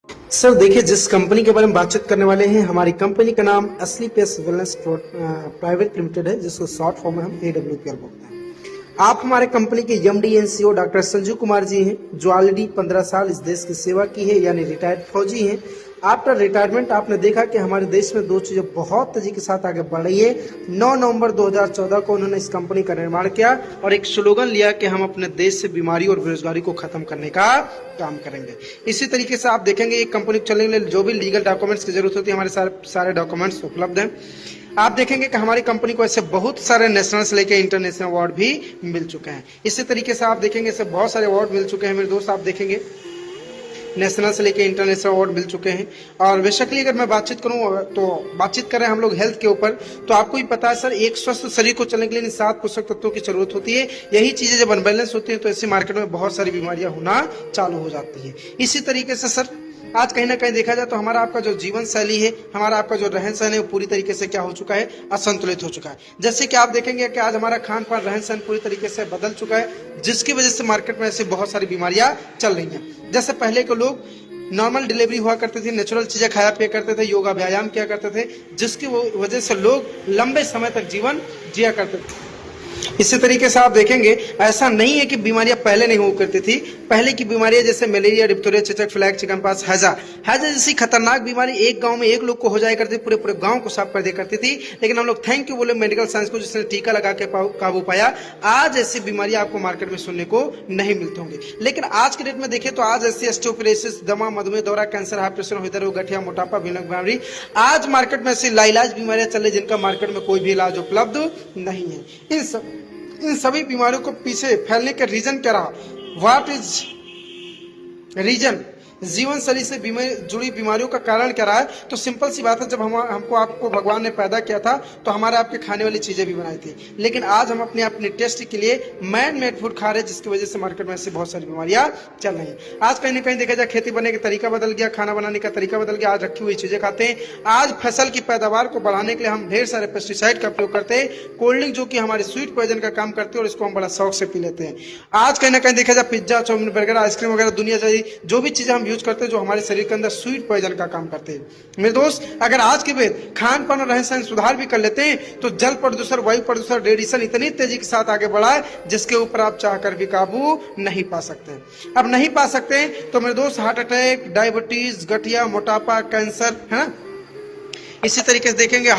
Sir देखिए, जिस company के बारे में बातचीत करने वाले हैं, हमारी कंपनी का नाम असली पेस वेलनेस प्राइवेट लिमिटेड है, जिसको शॉर्ट फॉर्म में हम AWPL बोलते हैं। आप हमारे कंपनी के MD and CEO doctor Sanju Kumar ji हैं, जो ऑलरेडी 15 साल इस देश की सेवा की है, यानी रिटायर्ड फौजी हैं। आफ्टर रिटायरमेंट आपने देखा कि हमारे देश में दो चीजें बहुत तेजी के साथ आगे बढ़ रही है। 9 नवंबर 2014 को उन्होंने इस कंपनी का निर्माण किया और एक स्लोगन लिया कि हम अपने देश से बीमारी और बेरोजगारी को खत्म करने का काम करेंगे। इसी तरीके से आप देखेंगे एक कंपनी को चलने के लिए जो भी लीगल डॉक्यूमेंट्स की जरूरत होती है, हमारे सारे डॉक्यूमेंट्स उपलब्ध हैं। आप देखेंगे कि हमारी कंपनी को ऐसे बहुत सारे नेशनल से लेकर इंटरनेशनल अवार्ड भी मिल चुके हैं। इसी तरीके से आप देखेंगे ऐसे बहुत सारे अवार्ड मिल चुके हैं मेरे दोस्त। आप देखेंगे नेशनल से लेकर इंटरनेशनल अवार्ड मिल चुके हैं। और बेसिकली अगर मैं बातचीत करूं तो बातचीत कर रहे हैं हम लोग हेल्थ के ऊपर। तो आपको भी पता है सर, एक स्वस्थ शरीर को चलने के लिए 7 पोषक तत्वों की जरूरत होती है। यही चीजें जब अनबैलेंस होती हैं तो ऐसे मार्केट में बहुत सारी बीमारियां होना चालू हो जाती है। इसी तरीके से सर आज कहीं ना कहीं देखा जाए तो हमारा आपका जो जीवन शैली है, हमारा आपका जो रहन सहन है, वो पूरी तरीके से क्या हो चुका है, असंतुलित हो चुका है। जैसे कि आप देखेंगे कि आज हमारा खान पान रहन सहन पूरी तरीके से बदल चुका है, जिसकी वजह से मार्केट में ऐसे बहुत सारी बीमारियां चल रही हैं। जैसे पहले के लोग नॉर्मल डिलीवरी हुआ करते थे, नेचुरल चीजें खाया पिया करते थे, योगा व्यायाम किया करते थे, जिसकी वजह से लोग लंबे समय तक जीवन जिया करते थे। इसी तरीके से आप देखेंगे ऐसा नहीं है कि बीमारियां पहले नहीं हुआ करती थी। पहले की बीमारियां जैसे मलेरिया, डिप्थोरिया, चेचक, फ्लैग, चिकनपॉक्स, हैजा जैसी खतरनाक बीमारी एक गांव में एक लोग को हो जाया करती, पूरे पूरे गांव को साफ कर दिया करती थी। लेकिन हम लोग थैंक यू बोले मेडिकल साइंस को, जिसने टीका लगा के काबू पाया। आज ऐसी बीमारियां आपको मार्केट में सुनने को नहीं मिलती होंगी। लेकिन आज के डेट में देखें तो आज ऐसी ऑस्टियोपोरोसिस, दमा, मधुमेह, दौरा, कैंसर, हाई प्रेशर, हृदय, गठिया, मोटापा, भीलक बीमारी, आज मार्केट में ऐसी लाइलाज बीमारियां चल रही जिनका मार्केट में कोई भी इलाज उपलब्ध नहीं है। इन सभी बीमारियों को पीछे फैलने का रीजन क्या रहा? What is reason? जीवन शैली से जुड़ी बीमारियों का कारण क्या रहा है? तो सिंपल सी बात है, जब हमको आपको भगवान ने पैदा किया था तो हमारे आपके खाने वाली चीजें भी बनाई थी। लेकिन आज हम अपने टेस्ट के लिए मैन मेड फूड खा रहे हैं, जिसकी वजह से मार्केट में ऐसी बहुत सारी बीमारियां चल रही हैं। आज कहीं ना कहीं देखा जाए खेती बनने का तरीका बदल गया, खाना बनाने का तरीका बदल गया। आज रखी हुई चीजें खाते हैं। आज फसल की पैदावार को बढ़ाने के लिए हम ढेर सारे पेस्टिसाइड का उपयोग करते हैं। कोल्ड ड्रिंक जो कि हमारे स्वीट पॉइजन का काम करते हैं और इसको हम बड़ा शौक से पी लेते हैं। आज कहीं ना कहीं देखा जाए पिज्जा, चाउमीन, बर्गर, आइसक्रीम वगैरह दुनिया जारी जो भी चीजें हम यूज करते हैं, जो हमारे शरीर के अंदर स्वीट पॉइजन का काम करते हैं। मेरे दोस्त, अगर आज के बाद खान पान और रहन सहन सुधार भी कर लेते हैं तो जल प्रदूषण, वायु प्रदूषण, रेडिएशन इतनी तेजी के साथ आगे बढ़ा है जिसके ऊपर आप चाहकर भी काबू नहीं पा सकते। अब नहीं पा सकते तो मेरे दोस्त हार्ट अटैक, डायबिटीज, गठिया, मोटापा, कैंसर, है ना। इसी तरीके से देखेंगे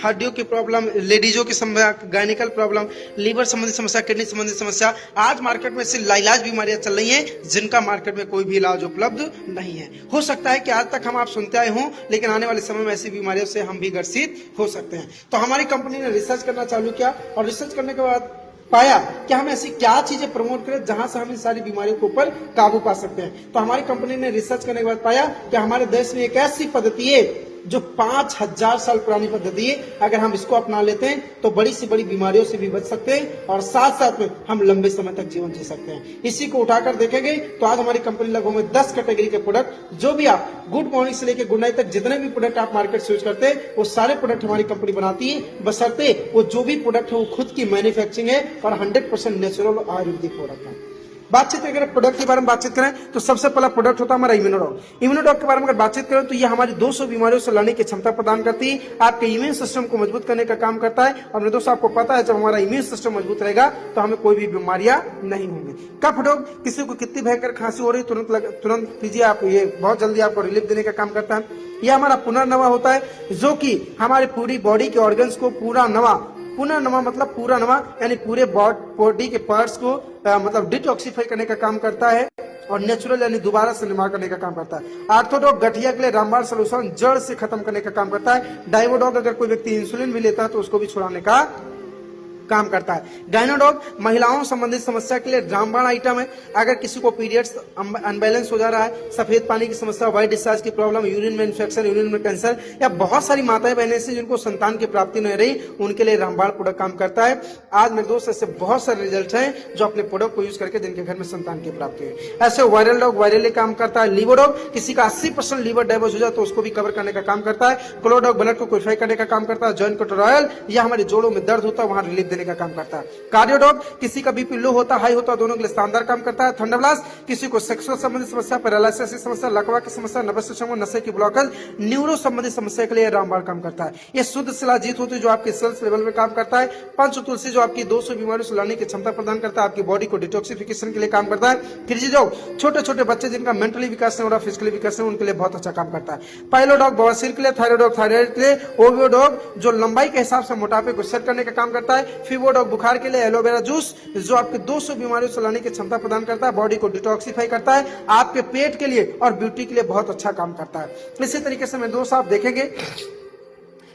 हड्डियों की प्रॉब्लम, लेडीजों की समस्या, गायनिकल प्रॉब्लम, लीवर संबंधी समस्या, किडनी संबंधी समस्या। आज मार्केट में ऐसी लाइलाज बीमारियां चल रही हैं जिनका मार्केट में कोई भी इलाज उपलब्ध नहीं है। हो सकता है कि आज तक हम आप सुनते आए हों, लेकिन आने वाले समय में ऐसी बीमारियों से हम भी ग्रसित हो सकते हैं। तो हमारी कंपनी ने रिसर्च करना चालू किया और रिसर्च करने के बाद पाया कि हम ऐसी क्या चीजें प्रमोट करें जहां से हम इन सारी बीमारियों के ऊपर काबू पा सकते हैं। तो हमारी कंपनी ने रिसर्च करने के बाद पाया कि हमारे देश में एक ऐसी पद्धति है जो 5000 साल पुरानी पद्धति है। अगर हम इसको अपना लेते हैं तो बड़ी से बड़ी बीमारियों से भी बच सकते हैं और साथ साथ में हम लंबे समय तक जीवन जी सकते हैं। इसी को उठाकर देखेंगे तो आज हमारी कंपनी लगभग में 10 कैटेगरी के प्रोडक्ट, जो भी आप गुड मॉर्निंग से लेकर गुड नाइट तक जितने भी प्रोडक्ट आप मार्केट से यूज करते हैं, वो सारे प्रोडक्ट हमारी कंपनी बनाती है, बशर्ते वो जो भी प्रोडक्ट है वो खुद की मैन्युफैक्चरिंग है और 100% नेचुरल आयुर्वेदिक प्रोडक्ट है। बातचीत अगर प्रोडक्ट के बारे में बातचीत करें तो सबसे पहला प्रोडक्ट होता है हमारा इम्यूनोडॉग। इम्यूनोडॉग के बारे में अगर बातचीत करें तो ये हमारी 200 बीमारियों से लड़ने की क्षमता प्रदान करती है, आपके इम्यून सिस्टम को मजबूत करने का काम करता है। और मेरे दोस्तों, आपको पता है जब हमारा इम्यून सिस्टम मजबूत रहेगा तो हमें कोई भी बीमारियां नहीं होंगी। कफ डॉग, किसी को कितनी भयंकर खांसी हो रही तुरंत पीजिए आप, ये बहुत जल्दी आपको रिलीफ देने का काम करता है। यह हमारा पुनर्नवा होता है, जो कि हमारे पूरी बॉडी के ऑर्गन्स को पुनर्नवा मतलब पूरा नवा, यानी पूरे बॉडी के पार्ट्स को मतलब डिटॉक्सिफाई करने का काम करता है और नेचुरल यानी दोबारा से निर्माण करने का काम करता है। आर्थोडॉग गठिया के लिए रामबाण सॉल्यूशन जड़ से खत्म करने का काम करता है। डाइवोडॉग, अगर कोई व्यक्ति इंसुलिन भी लेता है तो उसको भी छुड़ाने का काम करता है। गायनोडॉग महिलाओं संबंधित समस्या के लिए रामबाण आइटम है। अगर किसी को पीरियड्स अनबैलेंस हो जा रहा है, सफेद पानी की समस्या, व्हाइट डिस्चार्ज की प्रॉब्लम, यूरिन में इन्फेक्शन, यूरिन में कैंसर, या बहुत सारी माताएं बहनें से जिनको संतान की प्राप्ति नहीं रही, उनके लिए रामबाण प्रोडक्ट काम करता है। आज मेरे दोस्त ऐसे बहुत सारे रिजल्ट हैं जो अपने प्रोडक्ट को यूज करके जिनके घर में संतान की प्राप्ति हुई। ऐसे वायरल डॉग वायरली काम करता है। लीवोडॉग, किसी का 80% लीवर डैमेज हो जाए तो उसको भी कवर करने का काम करता है। क्लोडॉग ब्लड को प्यूरिफाई करने का काम करता है। जॉइंट कटोरॉयल, यह हमारे जोड़ों में दर्द होता है वहां रिलीफ देने देने का काम करता है। कार्डियोडॉग किसी का बीपी लो होता हाई होता दोनों के लिए शानदार काम करता है। थंडरब्लास्ट किसी को सेक्सुअल संबंधित समस्या, पैरालिसिस की समस्या, लकवा की समस्या, नर्वस सिस्टम नशे की ब्लॉकेज, न्यूरो संबंधित समस्या के लिए रामबाण काम करता है। ये शुद्ध शिलाजीत होती है जो आपके सेल्स लेवल में काम करता है। पंच तुलसी जो आपकी 200 बीमारियों से लड़ने की क्षमता प्रदान करता है, आपकी बॉडी को डिटॉक्सिफिकेशन के लिए काम करता है। क्रिजीडॉग छोटे छोटे बच्चे जिनका मेंटली विकास नहीं हो रहा, फिजिकली विकास नहीं, उनके लिए बहुत अच्छा काम करता है। पाइलोडॉग बवासीर के लिए, थायराइडॉग थायराइड के लिए, ओवियोडॉग जो लंबाई के हिसाब से मोटापे को सेट करने का काम करता है। फीवोडॉग बुखार के लिए, एलोवेरा जूस जो आपके 200 बीमारियों से लड़ने की क्षमता प्रदान करता है, बॉडी को डिटॉक्सिफाई करता है, आपके पेट के लिए और ब्यूटी के लिए बहुत अच्छा काम करता है। इसी तरीके से मेरे दोस्त आप देखेंगे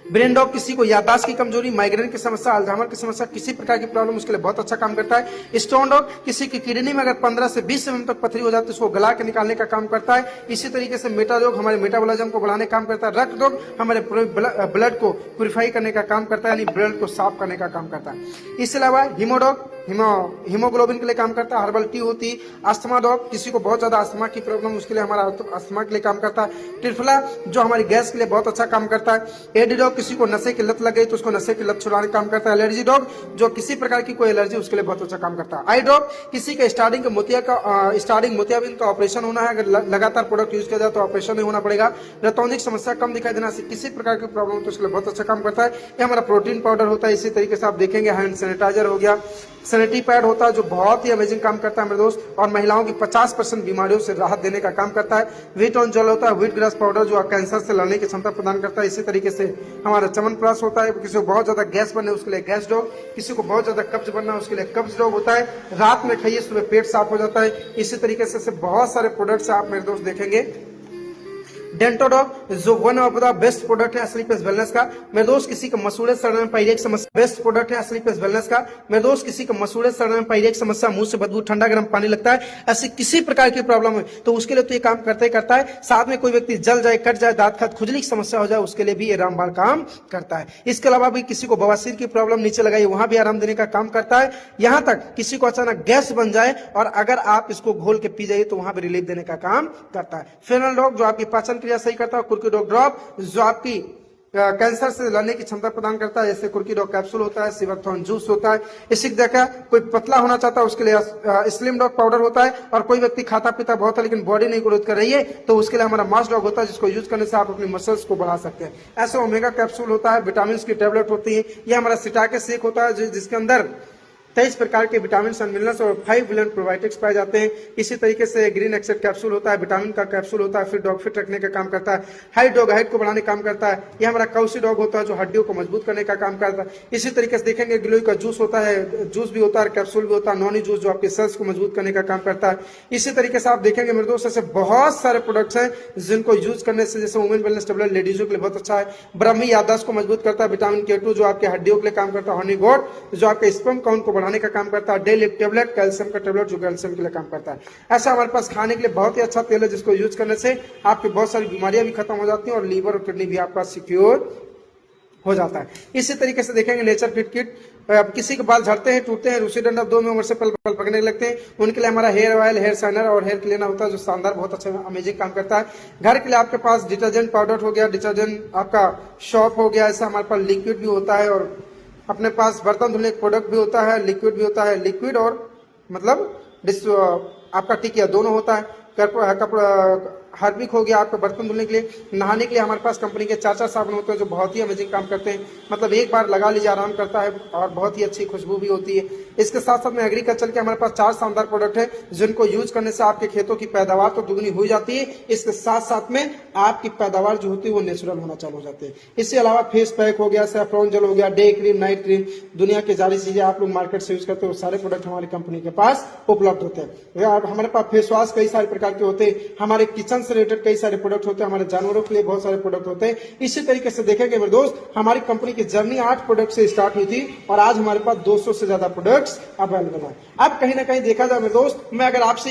ब्रेन डॉग किसी को याददाश्त की कमजोरी, माइग्रेन की समस्या, अल्जाइमर की समस्या, किसी प्रकार की प्रॉब्लम उसके लिए बहुत अच्छा काम करता है। स्टोन डॉग किसी की किडनी में अगर 15 से 20 mm तक पथरी हो जाती है उसको गला के निकालने का काम करता है। इसी तरीके से मेटा डॉग हमारे मेटाबॉलिज्म को बढ़ाने का काम करता है। रक्त डॉग हमारे ब्लड को प्यूरिफाई करने का काम करता है, यानी ब्लड को साफ करने का काम करता है। इसके अलावा हीमोडॉग हीमोग्लोबिन के लिए काम करता है। हर्बल टी होती है। अस्थमा डॉग किसी को बहुत ज्यादा अस्थमा की प्रॉब्लम उसके लिए हमारा अस्थमा के लिए काम करता है। ट्रिफला जो हमारी गैस के लिए बहुत अच्छा काम करता है। एडी डॉग किसी को नशे की लत लग गई तो उसको नशे की लत छुड़ाने का काम करता है। एलर्जी डॉग जो किसी प्रकार की कोई एलर्जी उसके लिए बहुत अच्छा काम करता है। आई डॉग किसी का स्टार्टिंग मोतियाबिंद का ऑपरेशन होना है, अगर लगातार प्रोडक्ट यूज किया जाए तो ऑपरेशन नहीं होना पड़ेगा। रतौंधिक समस्या कम दिखाई देना, किसी प्रकार की प्रॉब्लम तो उसके लिए बहुत अच्छा काम करता है। ये हमारा प्रोटीन पाउडर होता है। इसी तरीके से आप देखेंगे हैंड सैनिटाइजर हो गया, सैनिटरी पैड होता है जो बहुत ही अमेजिंग काम करता है मेरे दोस्त, और महिलाओं की 50% बीमारियों से राहत देने का काम करता है। व्हीट ऑन जेल होता है, व्हीट ग्रास पाउडर जो कैंसर से लड़ने की क्षमता प्रदान करता है। इसी तरीके से हमारा च्यवनप्राश होता है, किसी को बहुत ज्यादा गैस बनना है उसके लिए गैस डॉग, किसी को बहुत ज्यादा कब्ज बनना है उसके लिए कब्ज डॉग होता है। रात में खाइए सुबह पेट साफ हो जाता है। इसी तरीके से बहुत सारे प्रोडक्ट्स आप मेरे दोस्त देखेंगे। डेंटोडॉग जो one of the best product है स्लीप वेलनेस का। मेरे दोस्त किसी का मसूड़े सड़ने में पायरिया की समस्या, बेस्ट प्रोडक्ट है स्लीप वेलनेस का। मेरे दोस्त किसी का मसूड़े सड़ने में पायरिया की समस्या, मुंह से बदबू, ठंडा गर्म पानी लगता है, ऐसी किसी प्रकार की प्रॉब्लम है तो उसके लिए तो ये काम करते ही करता है। साथ में कोई व्यक्ति जल जाए, कट जाए, दांत खाद, खुजली की समस्या हो जाए उसके लिए भी ये रामबाण काम करता है। इसके अलावा भी किसी को बवासीर की प्रॉब्लम नीचे लगाई वहां भी आराम देने का काम करता है। यहां तक किसी को अचानक गैस बन जाए और अगर आप इसको घोल के पी जाइए तो वहां भी रिलीफ देने का काम करता है। फेनोडॉग जो आपकी पाचन क्रिया सही करता है। कुर्कीडॉग ड्रॉप जो आपकी कैंसर से लड़ने की क्षमता प्रदान करता है, जैसे कुर्कीडॉग कैप्सूल होता है, सिवरथॉन जूस होता है। इसी देखा कोई पतला होना चाहता है उसके लिए स्लिम डॉग पाउडर होता है, और कोई व्यक्ति खाता पीता बहुत है लेकिन बॉडी नहीं ग्रोथ कर रही है तो उसके लिए हमारा मास डॉग होता है जिसको यूज करने से आप अपनी मसल्स को बढ़ा सकते हैं। ऐसे ओमेगा कैप्सूल होता है, विटामिन की टेबलेट होती है। यह हमारा सिटाके शेक होता है जिसके अंदर 23 प्रकार के विटामिन और मिनरल्स और 5 बिलियन प्रोबायोटिक्स पाए जाते हैं। इसी तरीके से ग्रीन एक्सेट कैप्सूल होता है, विटामिन का कैप्सूल होता है, फिर डॉग फिट रखने का काम करता है। हाइट डॉग हाइट को बढ़ाने का काम करता है। यह हमारा काउसी डॉग होता है जो हड्डियों को मजबूत करने का काम करता है। इसी तरीके से देखेंगे गिलोय का जूस होता है, जूस भी होता है, कैप्सूल भी होता है, नॉनी जूस जो आपके सेल्स को मजबूत करने का काम करता है। इसी तरीके से आप देखेंगे मेरे दोस्त ऐसे बहुत सारे प्रोडक्ट्स हैं जिनको यूज करने से, जैसे वुमेन वेलनेस टेबलेट लेडीजों के लिए बहुत अच्छा है। ब्राह्मी याददाश्त को मजबूत करता है। विटामिन K2 जो आपके हड्डियों के लिए काम करता है। हनी गोट जो आपके स्पर्म काउंट को बढ़ाने का काम करता है। डेली टेबलेट कैल्शियम का टेबलेट जो कैल्शियम के लिए काम करता है। ऐसा हमारे पास खाने के लिए बहुत ही अच्छा तेल है जिसको यूज करने से आपकी बहुत सारी बीमारियां भी खत्म हो जाती हैं और लीवर और किडनी भी आपका सिक्योर हो जाता है। इसी तरीके से देखेंगे नेचर फिट किट, किसी के बाल झड़ते हैं, टूटते हैं, रूसी डंडा 2 में उम्र से पल पकड़ने लगते हैं, उनके लिए हमारा हेयर ऑयल, हेयर शाइनर और हेयर क्लीनर होता है जो शानदार बहुत अच्छा अमेजिंग काम करता है। घर के लिए आपके पास डिटर्जेंट पाउडर हो गया, डिटर्जेंट आपका शॉप हो गया, ऐसा हमारे पास लिक्विड भी होता है, और अपने पास बर्तन धुलने का प्रोडक्ट भी होता है, लिक्विड भी होता है। लिक्विड और मतलब आपका टिकिया दोनों होता है। कपड़ा हार्पिक हो गया आपका बर्तन धुलने के लिए। नहाने के लिए हमारे पास कंपनी के 4 साबुन होते हैं जो बहुत ही अमेजिंग काम करते हैं, मतलब एक बार लगा लीजिए आराम करता है और बहुत ही अच्छी खुशबू भी होती है। इसके साथ साथ में एग्रीकल्चर के हमारे पास 4 शानदार प्रोडक्ट है जिनको यूज करने से आपके खेतों की पैदावार तो दुगनी हो जाती है, इसके साथ साथ में आपकी पैदावार जो होती है वो नेचुरल होना चालू हो जाती है। इसके अलावा फेस पैक हो गया, सैफ्रॉन जेल हो गया, डे क्रीम, नाइट क्रीम, दुनिया की सारी चीजें आप लोग मार्केट से यूज करते हो, सारे प्रोडक्ट हमारी कंपनी के पास उपलब्ध होते हैं। हमारे पास फेस वॉश कई सारे प्रकार के होते हैं, हमारे किचन से रिलेटेड कई सारे प्रोडक्ट होते हैं, हमारे जानवरों के लिए बहुत सारे प्रोडक्ट होते हैं। इसी तरीके से देखेंगे मेरे दोस्त हमारी कंपनी की जर्नी 8 प्रोडक्ट से स्टार्ट हुई थी और आज हमारे पास 200 से ज्यादा प्रोडक्ट्स अवेलेबल है। अब कहीं ना कहीं देखा जाए मेरे दोस्त, मैं अगर आपसे